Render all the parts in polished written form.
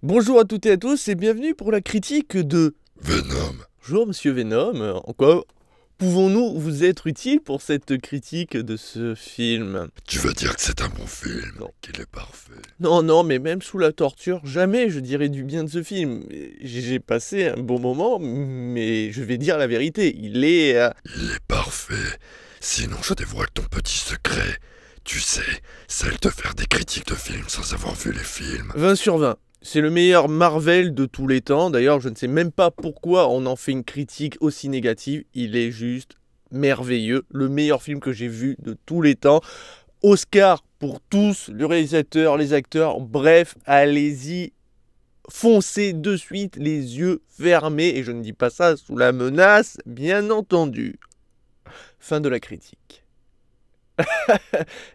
Bonjour à toutes et à tous et bienvenue pour la critique de Venom. Bonjour Monsieur Venom. En quoi pouvons-nous vous être utiles pour cette critique de ce film? Tu vas dire que c'est un bon film, Non. qu'il est parfait. Non, non, mais même sous la torture, jamais je dirais du bien de ce film. J'ai passé un bon moment, mais je vais dire la vérité, Il est parfait. Sinon, je dévoile ton petit secret. Tu sais, celle de faire des critiques de films sans avoir vu les films. 20 sur 20. C'est le meilleur Marvel de tous les temps. D'ailleurs, je ne sais même pas pourquoi on en fait une critique aussi négative. Il est juste merveilleux. Le meilleur film que j'ai vu de tous les temps. Oscar pour tous, le réalisateur, les acteurs. Bref, allez-y. Foncez de suite les yeux fermés. Et je ne dis pas ça sous la menace, bien entendu. Fin de la critique.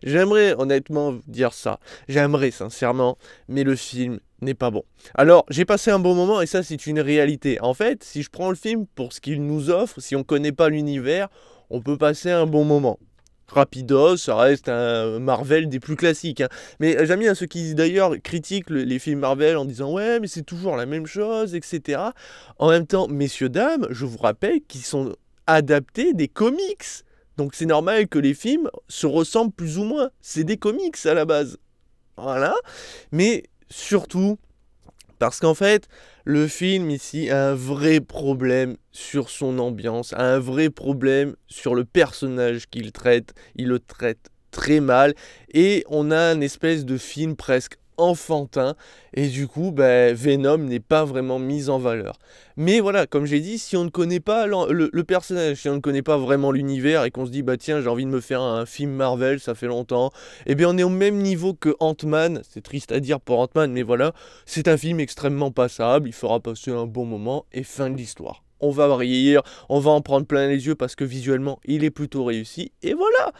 J'aimerais honnêtement dire ça. J'aimerais sincèrement, mais le film n'est pas bon. Alors, j'ai passé un bon moment et ça, c'est une réalité. En fait, si je prends le film pour ce qu'il nous offre, si on ne connaît pas l'univers, on peut passer un bon moment. Rapidos, ça reste un Marvel des plus classiques. Hein. Mais j'aime bien ceux qui d'ailleurs critiquent les films Marvel en disant ouais, mais c'est toujours la même chose, etc. En même temps, messieurs, dames, je vous rappelle qu'ils sont adaptés des comics. Donc c'est normal que les films se ressemblent plus ou moins. C'est des comics à la base. Voilà. Mais surtout, parce qu'en fait, le film ici a un vrai problème sur son ambiance, a un vrai problème sur le personnage qu'il traite. Il le traite très mal. Et on a une espèce de film presque enfantin et du coup Venom n'est pas vraiment mis en valeur, mais voilà, comme j'ai dit, si on ne connaît pas le personnage, si on ne connaît pas vraiment l'univers et qu'on se dit bah tiens, j'ai envie de me faire un film Marvel, ça fait longtemps, et bien on est au même niveau que Ant-Man. C'est triste à dire pour Ant-Man, mais voilà, c'est un film extrêmement passable, il fera passer un bon moment et fin de l'histoire. On va rire, on va en prendre plein les yeux parce que visuellement il est plutôt réussi et voilà.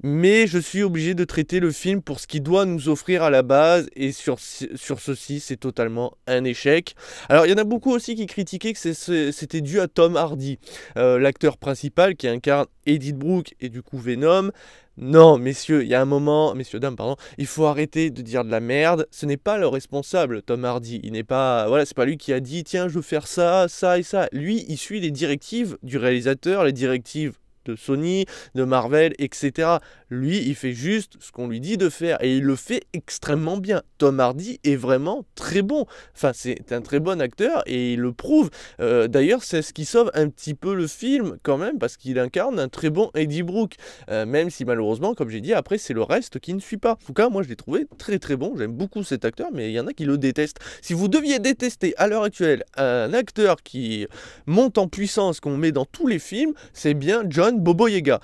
Mais je suis obligé de traiter le film pour ce qu'il doit nous offrir à la base, et sur ceci, c'est totalement un échec. Alors, il y en a beaucoup aussi qui critiquaient que c'était dû à Tom Hardy, l'acteur principal qui incarne Edith Brooke et du coup Venom. Non, messieurs, il y a un moment, messieurs, dames, pardon, il faut arrêter de dire de la merde. Ce n'est pas le responsable, Tom Hardy. Il n'est pas, voilà, c'est pas lui qui a dit, tiens, je veux faire ça, ça et ça. Lui, il suit les directives du réalisateur, les directives de Sony, de Marvel, etc. Lui, il fait juste ce qu'on lui dit de faire et il le fait extrêmement bien. Tom Hardy est vraiment très bon. Enfin, c'est un très bon acteur et il le prouve. D'ailleurs, c'est ce qui sauve un petit peu le film quand même parce qu'il incarne un très bon Eddie Brooke. Même si malheureusement, comme j'ai dit, après, c'est le reste qui ne suit pas. En tout cas, moi, je l'ai trouvé très très bon. J'aime beaucoup cet acteur, mais il y en a qui le détestent. Si vous deviez détester à l'heure actuelle un acteur qui monte en puissance, qu'on met dans tous les films, c'est bien John Boboyega.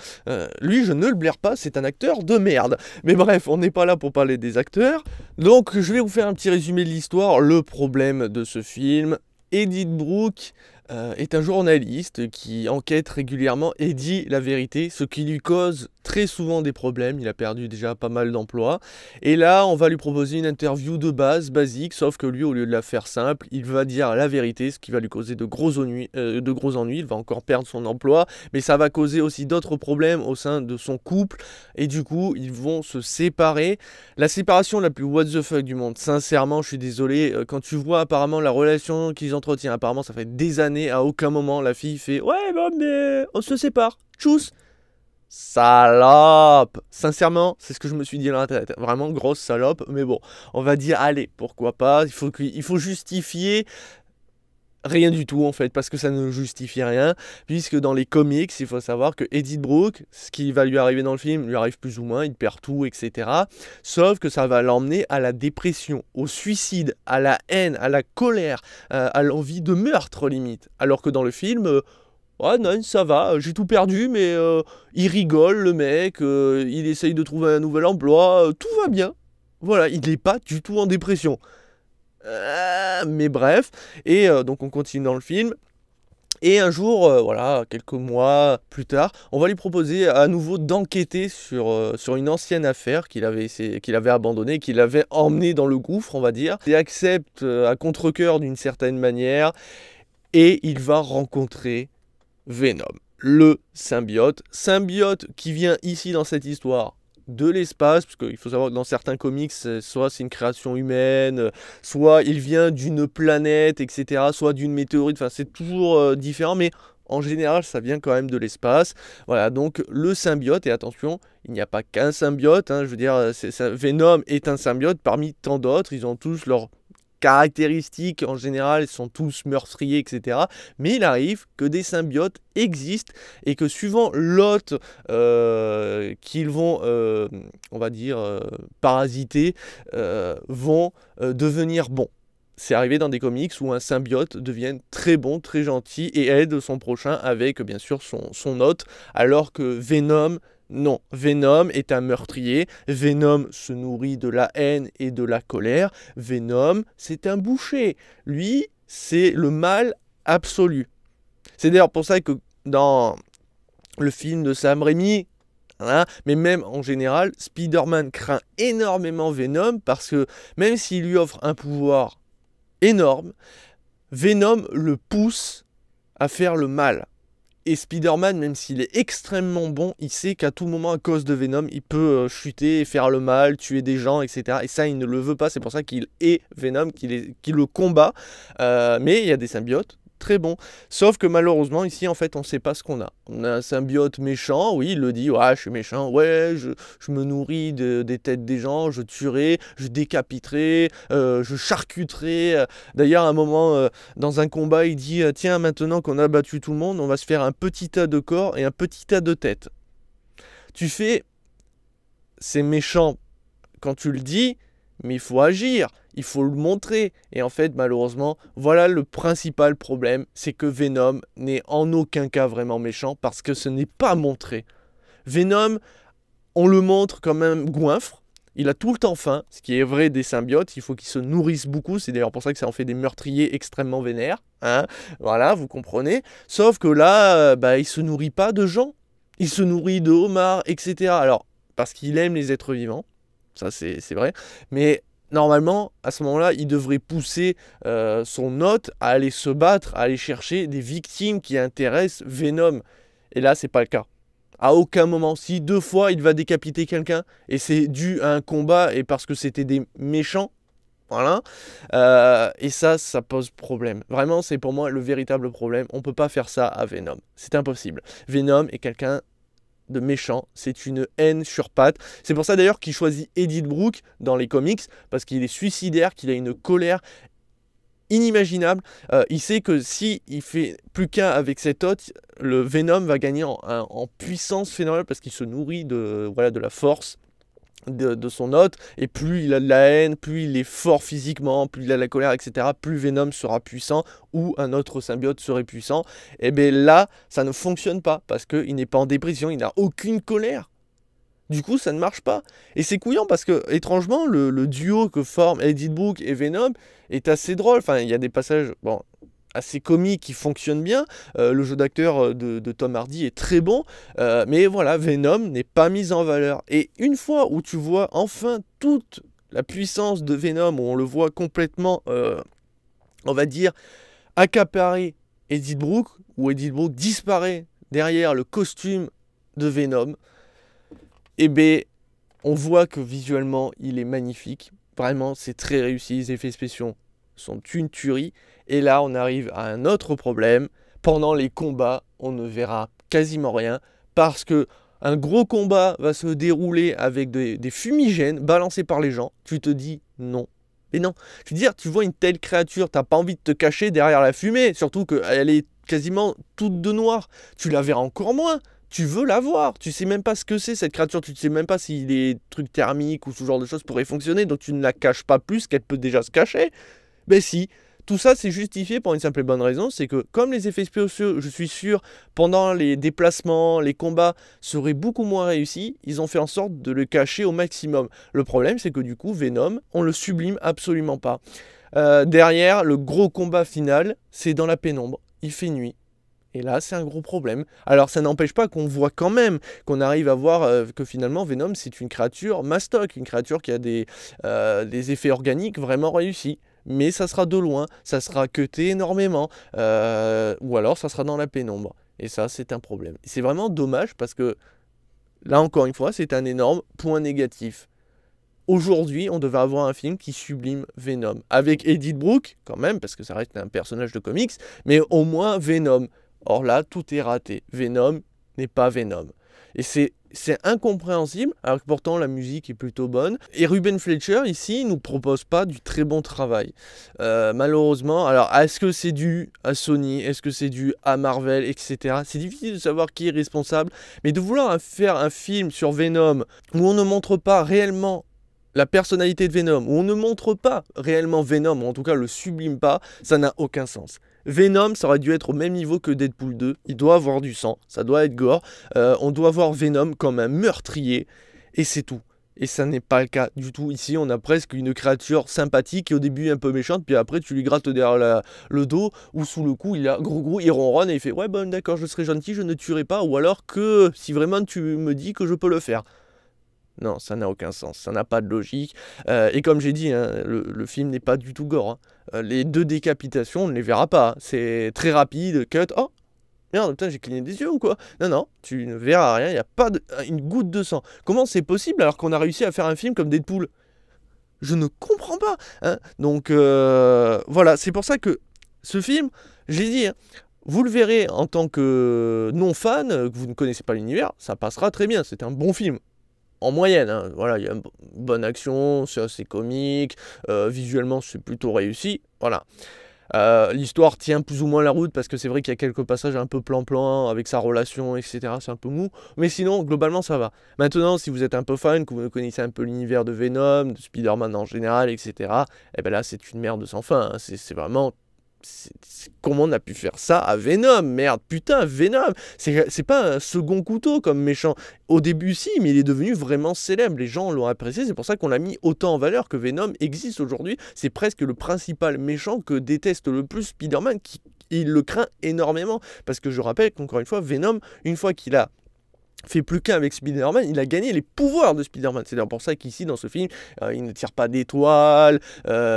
Lui, je ne le blaire pas, c'est un acteur de merde. Mais bref, on n'est pas là pour parler des acteurs. Donc, je vais vous faire un petit résumé de l'histoire. Le problème de ce film, Edith Brooke est un journaliste qui enquête régulièrement et dit la vérité, ce qui lui cause très souvent des problèmes. Il a perdu déjà pas mal d'emplois. Et là, on va lui proposer une interview de base, basique, sauf que lui, au lieu de la faire simple, il va dire la vérité, ce qui va lui causer de gros ennuis. Il va encore perdre son emploi, mais ça va causer aussi d'autres problèmes au sein de son couple. Et du coup, ils vont se séparer. La séparation la plus what the fuck du monde. Sincèrement, je suis désolé. Quand tu vois apparemment la relation qu'ils entretiennent, apparemment, ça fait des années, à aucun moment, la fille fait ouais, bon, mais on se sépare. Tchuss. Salope! Sincèrement, c'est ce que je me suis dit dans la tête. Vraiment grosse salope, mais bon, on va dire, allez, pourquoi pas. Il faut justifier rien du tout en fait, parce que ça ne justifie rien, puisque dans les comics, il faut savoir que Edith Brooke, ce qui va lui arriver dans le film, lui arrive plus ou moins, il perd tout, etc. Sauf que ça va l'emmener à la dépression, au suicide, à la haine, à la colère, à l'envie de meurtre limite. Alors que dans le film, ouais, non, ça va, j'ai tout perdu, mais il rigole, le mec, il essaye de trouver un nouvel emploi, tout va bien. Voilà, il n'est pas du tout en dépression. Mais bref, et donc on continue dans le film. Et un jour, voilà, quelques mois plus tard, on va lui proposer à nouveau d'enquêter sur une ancienne affaire qu'il avait abandonnée, qu'il avait emmenée dans le gouffre, on va dire. Il accepte à contre-cœur d'une certaine manière, et il va rencontrer Venom, le symbiote. Symbiote qui vient ici dans cette histoire de l'espace, parce qu'il faut savoir que dans certains comics, soit c'est une création humaine, soit il vient d'une planète, etc., soit d'une météorite, enfin c'est toujours différent, mais en général ça vient quand même de l'espace. Voilà, donc le symbiote, et attention, il n'y a pas qu'un symbiote, hein, je veux dire, Venom est un symbiote parmi tant d'autres, ils ont tous leurs caractéristiques, en général, ils sont tous meurtriers, etc. Mais il arrive que des symbiotes existent et que suivant l'hôte qu'ils vont, on va dire, parasiter, vont devenir bons. C'est arrivé dans des comics où un symbiote devient très bon, très gentil et aide son prochain avec, bien sûr, son hôte, alors que Venom, non, Venom est un meurtrier, Venom se nourrit de la haine et de la colère, Venom, c'est un boucher. Lui, c'est le mal absolu. C'est d'ailleurs pour ça que dans le film de Sam Raimi, hein, mais même en général, Spider-Man craint énormément Venom parce que même s'il lui offre un pouvoir énorme, Venom le pousse à faire le mal. Et Spider-Man, même s'il est extrêmement bon, il sait qu'à tout moment, à cause de Venom, il peut chuter, faire le mal, tuer des gens, etc. Et ça, il ne le veut pas. C'est pour ça qu'il est Venom, qu'il le combat. Mais il y a des symbiotes très bons. Sauf que malheureusement, ici, en fait, on ne sait pas ce qu'on a. On a un symbiote méchant, oui, il le dit, ouais, je suis méchant, ouais, je me nourris des têtes des gens, je tuerai, je décapiterai, je charcuterai. D'ailleurs, à un moment, dans un combat, il dit, tiens, maintenant qu'on a battu tout le monde, on va se faire un petit tas de corps et un petit tas de têtes. Tu fais, c'est méchant quand tu le dis, mais il faut agir, il faut le montrer. Et en fait, malheureusement, voilà le principal problème, c'est que Venom n'est en aucun cas vraiment méchant parce que ce n'est pas montré. Venom, on le montre comme un goinfre, il a tout le temps faim, ce qui est vrai des symbiotes, il faut qu'ils se nourrissent beaucoup, c'est d'ailleurs pour ça que ça en fait des meurtriers extrêmement vénères, hein, voilà, vous comprenez. Sauf que là, il se nourrit pas de gens, il se nourrit de homards, etc. Alors, parce qu'il aime les êtres vivants, ça c'est vrai, mais normalement, à ce moment-là, il devrait pousser son hôte à aller se battre, à aller chercher des victimes qui intéressent Venom. Et là, c'est pas le cas. À aucun moment, si 2 fois il va décapiter quelqu'un, et c'est dû à un combat et parce que c'était des méchants, voilà, et ça pose problème. Vraiment, c'est pour moi le véritable problème. On peut pas faire ça à Venom. C'est impossible. Venom est quelqu'un de méchant, c'est une haine sur pattes. C'est pour ça d'ailleurs qu'il choisit Edith Brooke dans les comics, parce qu'il est suicidaire, qu'il a une colère inimaginable. Il sait que si il fait plus qu'un avec cet hôte, le Venom va gagner en puissance phénoménale parce qu'il se nourrit de la force de son hôte, et plus il a de la haine, plus il est fort physiquement, plus il a de la colère, etc., plus Venom sera puissant, ou un autre symbiote serait puissant. Et bien là, ça ne fonctionne pas, parce qu'il n'est pas en dépression, il n'a aucune colère. Du coup, ça ne marche pas. Et c'est couillant, parce que, étrangement, le duo que forment Edith Brooke et Venom est assez drôle. Enfin, il y a des passages, bon, assez comique qui fonctionne bien. Le jeu d'acteur de Tom Hardy est très bon. Mais voilà, Venom n'est pas mis en valeur. Et une fois où tu vois enfin toute la puissance de Venom, où on le voit complètement, on va dire, accaparer Edith Brooke, où Edith Brooke disparaît derrière le costume de Venom, et bien, on voit que visuellement, il est magnifique. Vraiment, c'est très réussi. Les effets spéciaux sont une tuerie. Et là, on arrive à un autre problème. Pendant les combats, on ne verra quasiment rien parce que un gros combat va se dérouler avec des fumigènes balancés par les gens. Tu te dis non. Mais non. Je veux dire, tu vois une telle créature, t'as pas envie de te cacher derrière la fumée. Surtout qu'elle est quasiment toute de noir. Tu la verras encore moins. Tu veux la voir, tu sais même pas ce que c'est cette créature, tu ne sais même pas si les trucs thermiques ou ce genre de choses pourraient fonctionner, donc tu ne la caches pas plus qu'elle peut déjà se cacher. Ben si, tout ça c'est justifié pour une simple et bonne raison, c'est que comme les effets spéciaux, je suis sûr, pendant les déplacements, les combats seraient beaucoup moins réussis, ils ont fait en sorte de le cacher au maximum. Le problème c'est que du coup Venom, on le sublime absolument pas. Derrière, le gros combat final, c'est dans la pénombre, il fait nuit. Et là, c'est un gros problème. Alors, ça n'empêche pas qu'on voit quand même, qu'on arrive à voir que finalement, Venom, c'est une créature mastoc, une créature qui a des effets organiques vraiment réussis. Mais ça sera de loin, ça sera cuté énormément, ou alors ça sera dans la pénombre. Et ça, c'est un problème. C'est vraiment dommage parce que Là encore une fois, c'est un énorme point négatif. Aujourd'hui, on devait avoir un film qui sublime Venom. Avec Edith Brooke, quand même, parce que ça reste un personnage de comics, mais au moins Venom. Or là, tout est raté. Venom n'est pas Venom. Et c'est incompréhensible, alors que pourtant la musique est plutôt bonne. Et Ruben Fleischer, ici, nous propose pas du très bon travail. Malheureusement, alors est-ce que c'est dû à Sony, est-ce que c'est dû à Marvel, etc. C'est difficile de savoir qui est responsable, mais de vouloir faire un film sur Venom où on ne montre pas réellement la personnalité de Venom, où on ne montre pas réellement Venom, ou en tout cas le sublime pas, ça n'a aucun sens. Venom, ça aurait dû être au même niveau que Deadpool 2, il doit avoir du sang, ça doit être gore, on doit voir Venom comme un meurtrier, et c'est tout. Et ça n'est pas le cas du tout. Ici, on a presque une créature sympathique et au début un peu méchante, puis après tu lui grattes derrière le dos ou sous le cou, il a gros, il ronronne et il fait ouais bon d'accord, je serai gentil, je ne tuerai pas, ou alors que si vraiment tu me dis que je peux le faire. Non, ça n'a aucun sens, ça n'a pas de logique. Et comme j'ai dit, hein, le film n'est pas du tout gore. Hein. Les 2 décapitations, on ne les verra pas. Hein. C'est très rapide, cut. Oh, merde, putain, j'ai cligné des yeux ou quoi? Non, non, tu ne verras rien, il n'y a pas une goutte de sang. Comment c'est possible alors qu'on a réussi à faire un film comme Deadpool? Je ne comprends pas. Hein. Donc, voilà, c'est pour ça que ce film, j'ai dit... Hein, vous le verrez en tant que non-fan, que vous ne connaissez pas l'univers, ça passera très bien, c'est un bon film. En moyenne, hein. Voilà, il y a une bonne action, c'est assez comique, visuellement c'est plutôt réussi, voilà. L'histoire tient plus ou moins la route parce que c'est vrai qu'il y a quelques passages un peu plan-plan avec sa relation, etc. C'est un peu mou, mais sinon globalement ça va. Maintenant, si vous êtes un peu fan, que vous connaissez un peu l'univers de Venom, de Spider-Man en général, etc. Et ben là c'est une merde sans fin, hein. C'est vraiment... Comment on a pu faire ça à Venom? Merde, putain, Venom, c'est pas un second couteau comme méchant. Au début, si, mais il est devenu vraiment célèbre. Les gens l'ont apprécié, c'est pour ça qu'on l'a mis autant en valeur que Venom existe aujourd'hui. C'est presque le principal méchant que déteste le plus Spider-Man, il le craint énormément. Parce que je rappelle qu'encore une fois, Venom, une fois qu'il a fait plus qu'un avec Spider-Man, il a gagné les pouvoirs de Spider-Man. C'est d'ailleurs pour ça qu'ici, dans ce film, il ne tire pas d'étoiles,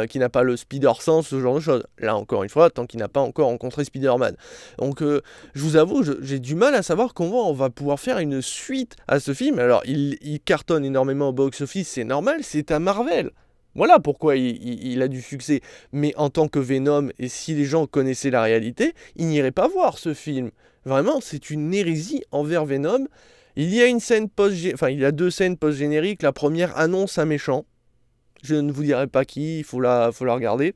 qu'il n'a pas le Spider-Sense, ce genre de choses. Là, encore une fois, tant qu'il n'a pas encore rencontré Spider-Man. Donc, je vous avoue, j'ai du mal à savoir comment on va pouvoir faire une suite à ce film. Alors, il cartonne énormément au box-office, c'est normal, c'est un Marvel. Voilà pourquoi il a du succès. Mais en tant que Venom, et si les gens connaissaient la réalité, ils n'iraient pas voir ce film. Vraiment, c'est une hérésie envers Venom. Il y a une scène il y a 2 scènes post-génériques. La première annonce un méchant. Je ne vous dirai pas qui, il faut la regarder.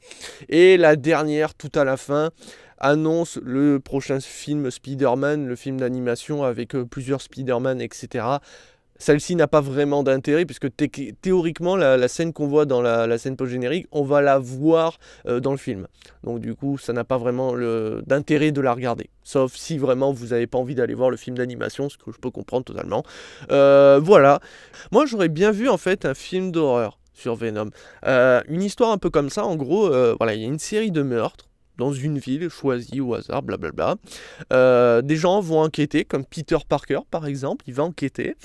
Et la dernière, tout à la fin, annonce le prochain film Spider-Man, le film d'animation avec plusieurs Spider-Man, etc. Celle-ci n'a pas vraiment d'intérêt, puisque théoriquement, la scène qu'on voit dans la scène post-générique, on va la voir dans le film. Donc du coup, ça n'a pas vraiment d'intérêt de la regarder. Sauf si vraiment vous n'avez pas envie d'aller voir le film d'animation, ce que je peux comprendre totalement. Voilà. Moi, j'aurais bien vu en fait un film d'horreur sur Venom. Une histoire un peu comme ça, en gros, voilà, il y a une série de meurtres dans une ville choisie au hasard, blablabla. Des gens vont enquêter, comme Peter Parker par exemple, il va enquêter,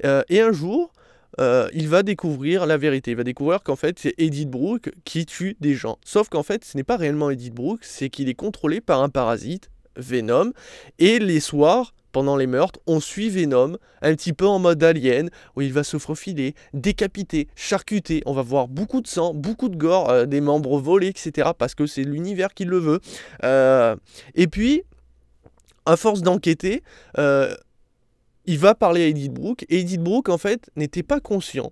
et un jour, il va découvrir la vérité. Il va découvrir qu'en fait, c'est Edith Brooke qui tue des gens. Sauf qu'en fait, ce n'est pas réellement Edith Brooke, c'est qu'il est contrôlé par un parasite, Venom, et les soirs, pendant les meurtres, on suit Venom un petit peu en mode alien, où il va se faufiler, décapiter, charcuter. On va voir beaucoup de sang, beaucoup de gore, des membres volés, etc. Parce que c'est l'univers qui le veut. Et puis, à force d'enquêter, il va parler à Edith Brooke. Et Edith Brooke, en fait, n'était pas conscient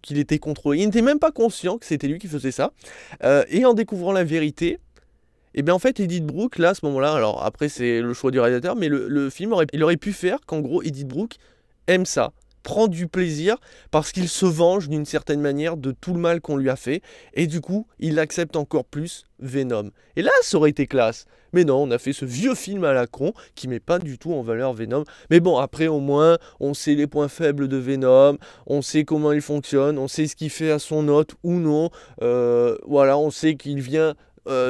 qu'il était contrôlé. Il n'était même pas conscient que c'était lui qui faisait ça. Et en découvrant la vérité, et bien en fait Edith Brooke là à ce moment-là, alors après c'est le choix du réalisateur, mais le film il aurait pu faire qu'en gros Edith Brooke aime ça, prend du plaisir parce qu'il se venge d'une certaine manière de tout le mal qu'on lui a fait, et du coup il accepte encore plus Venom. Et là ça aurait été classe. Mais non, on a fait ce vieux film à la con qui met pas du tout en valeur Venom. Mais bon, après au moins, on sait les points faibles de Venom, on sait comment il fonctionne, on sait ce qu'il fait à son hôte ou non. Voilà, on sait qu'il vient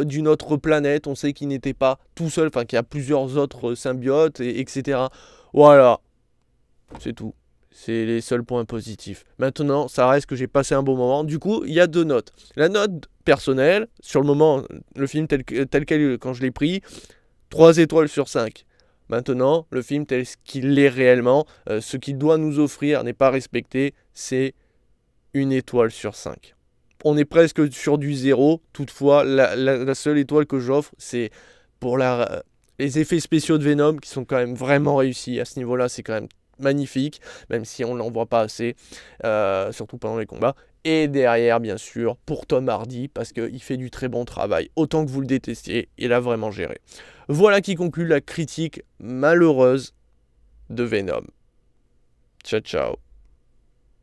d'une autre planète, on sait qu'il n'était pas tout seul, enfin qu'il y a plusieurs autres symbiotes, etc. Voilà, c'est tout. C'est les seuls points positifs. Maintenant, ça reste que j'ai passé un bon moment. Du coup, il y a 2 notes. La note personnelle, sur le moment, le film tel quel quand je l'ai pris, 3 étoiles sur 5. Maintenant, le film tel qu'il est réellement, ce qu'il doit nous offrir n'est pas respecté, c'est une étoile sur 5. On est presque sur du 0, toutefois, la seule étoile que j'offre, c'est pour les effets spéciaux de Venom, qui sont quand même vraiment réussis. À ce niveau-là, c'est quand même magnifique, même si on ne l'en voit pas assez, surtout pendant les combats. Et derrière, bien sûr, pour Tom Hardy, parce qu'il fait du très bon travail. Autant que vous le détestiez, il a vraiment géré. Voilà qui conclut la critique malheureuse de Venom. Ciao, ciao.